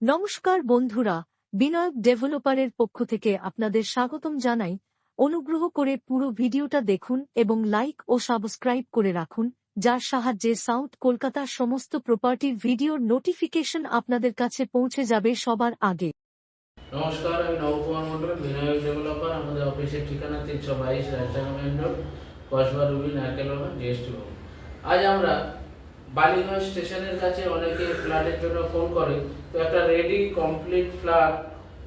নমস্কার বন্ধুরা, বিনায়ক ডেভেলপারের পক্ষ থেকে আপনাদের স্বাগতম জানাই। অনুগ্রহ করে পুরো ভিডিওটা দেখুন এবং লাইক ও সাবস্ক্রাইব করে রাখুন, যার সাহায্যে সাউথ কলকাতার সমস্ত প্রপার্টির ভিডিওর নোটিফিকেশন আপনাদের কাছে পৌঁছে যাবে সবার আগে। নমস্কার, আমি নবকুমার মন্ডল, বিনায়ক ডেভেলপার। আমাদের অফিসের ঠিকানা 322 Rajdanga main road, Kasba Ruby Narkelbagan, GST ভবন। আজ আমরা বালিগঞ্জ স্টেশনের কাছে অনেকে ফ্ল্যাটের জন্য ফোন করে, তো একটা রেডি কমপ্লিট ফ্ল্যাট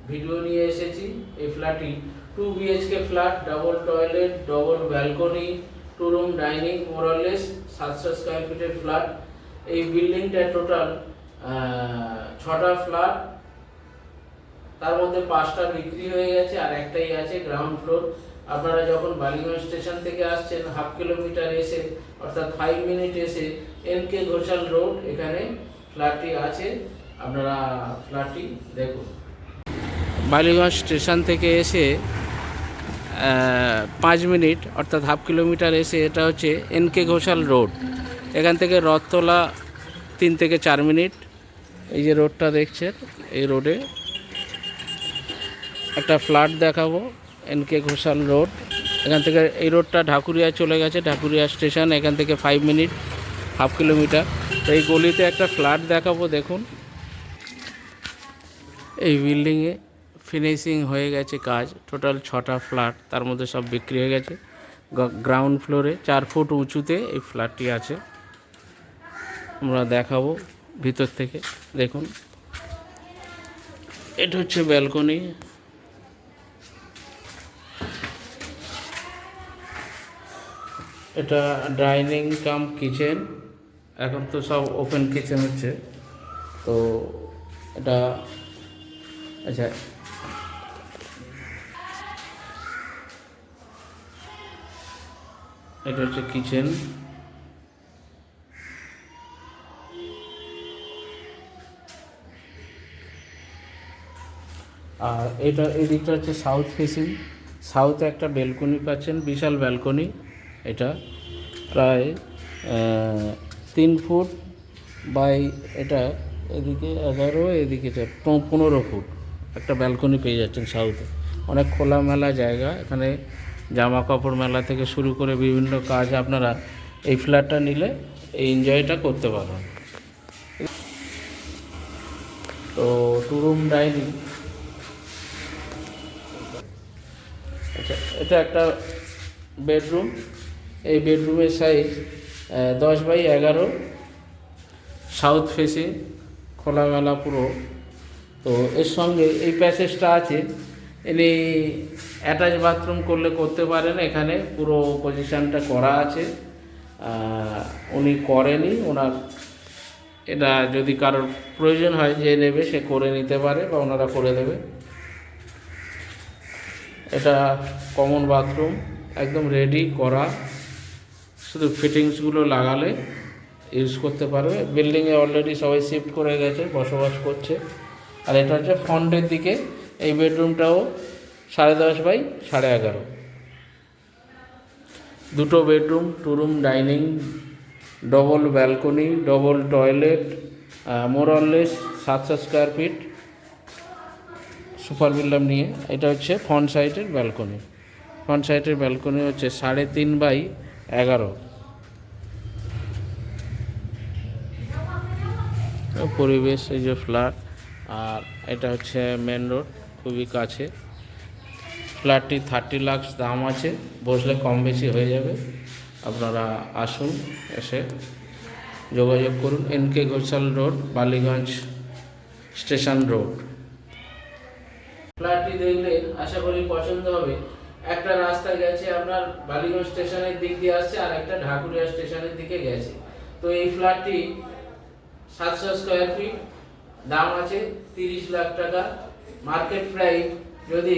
ভিডিও নিয়ে এসেছি। এই ফ্ল্যাটটি 2 BHK flat, double toilet, double balcony, 2 room dining, more or less 700 square ফিটের ফ্ল্যাট। এই বিল্ডিংটা টোটাল 6টা ফ্ল্যাট, তার মধ্যে 5টা বিক্রি হয়ে গেছে আর একটাই আছে গ্রাউন্ড ফ্লোর। আপনারা যখন বালিগঞ্জ স্টেশন থেকে আসছেন, হাফ কিলোমিটার এসে অর্থাৎ 5 মিনিট এসে NK ঘোষাল রোড, এখানে ফ্ল্যাটটি আছে। আপনারা ফ্ল্যাটটি দেখুন। বালিগঞ্জ স্টেশন থেকে এসে 5 মিনিট অর্থাৎ হাফ কিলোমিটার এসে এটা হচ্ছে NK ঘোষাল রোড। এখান থেকে রথতলা 3 থেকে 4 মিনিট। এই যে রোডটা দেখছেন, এই রোডে একটা ফ্ল্যাট দেখাবো, NK ঘোষাল রোড। এখান থেকে এই রোডটা ঢাকুরিয়া চলে গেছে, ঢাকুরিয়া স্টেশন, এখান থেকে 5 মিনিট, হাফ কিলোমিটার। তো এই গলিতে একটা ফ্ল্যাট দেখাবো, দেখুন। এই বিল্ডিংয়ে ফিনিশিং হয়ে গেছে কাজ, টোটাল 6টা ফ্ল্যাট, তার মধ্যে সব বিক্রি হয়ে গেছে। গ্রাউন্ড ফ্লোরে 4 ফুট উঁচুতে এই ফ্ল্যাটটি আছে। আমরা দেখাবো ভিতর থেকে, দেখুন। এটা হচ্ছে ব্যালকনি, এটা ডাইনিং কাম কিচেন। এখন তো সব ওপেন কিচেন হচ্ছে, তো এটা আচ্ছা, এটা হচ্ছে কিচেন। আর এটা এই দিকটা হচ্ছে সাউথ ফেসিং। সাউথে একটা ব্যালকনি পাচ্ছেন, বিশাল ব্যালকনি। এটা প্রায় 3 ফুট বাই, এটা এদিকে 11, এদিকে 15 ফুট একটা ব্যালকনি পেয়ে যাচ্ছেন সাউথে। অনেক খোলামেলা জায়গা, এখানে জামা কাপড় মেলা থেকে শুরু করে বিভিন্ন কাজ আপনারা এই ফ্ল্যাটটা নিলে এই এনজয়টা করতে পারবেন। তো 2 রুম ডাইনিং। আচ্ছা, এটা একটা বেডরুম। এই বেডরুমের সাইজ 10 বাই 11, সাউথ ফেসিং, খোলামেলা পুরো। তো এর সঙ্গে এই প্যাসেজটা আছে, ইনি অ্যাটাচ বাথরুম করলে করতে পারেন। এখানে পুরো পজিশানটা করা আছে, উনি করেনি। ওনার এটা যদি কারোর প্রয়োজন হয় যে নেবে, সে করে নিতে পারে বা ওনারা করে দেবে। এটা কমন বাথরুম, একদম রেডি করা, শুধু ফিটিংসগুলো লাগালে ইউজ করতে পারবে। বিল্ডিংয়ে অলরেডি সবাই শিফট করে গেছে, বসবাস করছে। আর এটা হচ্ছে ফ্রন্টের দিকে। এই বেডরুমটাও 10.5 বাই 11.5, 2টো bedroom, 2 room dining, double balcony, double toilet, more or less 700 square feet, super builder নিয়ে। এটা হচ্ছে ফ্রন্ট সাইডের ব্যালকনি। ফ্রন্ট সাইডের ব্যালকনি হচ্ছে 3.5 বাই 11। পরিবেশ, এই যে ফ্ল্যাট। আর এটা হচ্ছে মেন রোড, খুবই কাছে। ফ্ল্যাটটি 30 লাখ দাম আছে, বসলে কম বেশি হয়ে যাবে। আপনারা আসুন, এসে যোগাযোগ করুন। NK Ghoshal road, Ballygunge station road. ফ্ল্যাটটি দেখলে আশা করি পছন্দ হবে। একটা রাস্তা গেছে আপনার বালিগঞ্জ স্টেশনের দিক দিয়ে আসছে, আর একটা ঢাকুরিয়া স্টেশনের দিকে গেছে। তো এই ফ্ল্যাটটি 700 স্কোয়ার ফিট, দাম আছে 30 লাখ টাকা। মার্কেট প্রাইস যদি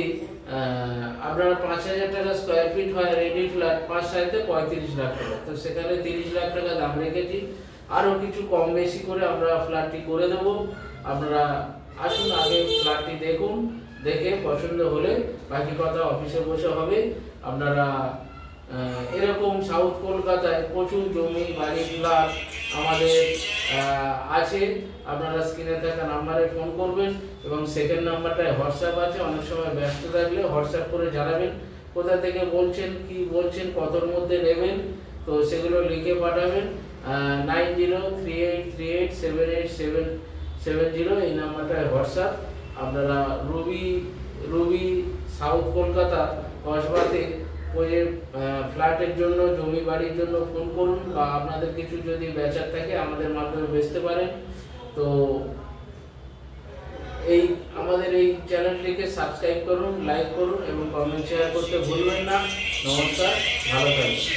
আপনার 5,000 টাকা স্কোয়ার ফিট হয় রেডি ফ্ল্যাট, 5 সাইতে 35 লাখ টাকা। তো সেখানে 30 লাখ টাকা দাম রেখেছি, আরও কিছু কম বেশি করে আমরা ফ্ল্যাটটি করে দেবো। আপনারা আসুন, আগে ফ্ল্যাটটি দেখুন, দেখে পছন্দ হলে বাকি কথা অফিসে বসে হবে। আপনারা এরকম সাউথ কলকাতায় প্রচুর জমি বাড়ি ফ্ল্যাট আমাদের আছে। আপনারা স্ক্রিনে থাকা নাম্বারে ফোন করবেন এবং সেকেন্ড নাম্বারটায় হোয়াটসঅ্যাপ আছে। অনেক সময় ব্যস্ত থাকলে হোয়াটসঅ্যাপ করে জানাবেন কোথা থেকে বলছেন, কি বলছেন, কতর মধ্যে নেবেন, তো সেগুলো লিখে পাঠাবেন। 9038387870 এই নাম্বারটায় হোয়াটসঅ্যাপ। আপনারা রুবি সাউথ কলকাতা কসবাতে ওই ফ্ল্যাটের জন্য, জমি বাড়ির জন্য ফোন করুন, বা আপনাদের কিছু যদি বেচার থাকে আমাদের মাধ্যমে বেচতে পারেন। তো আমাদের এই চ্যানেলটিকে সাবস্ক্রাইব করুন, লাইক করুন এবং কমেন্ট শেয়ার করতে ভুলবেন না। নমস্কার, ভালো থাকবেন।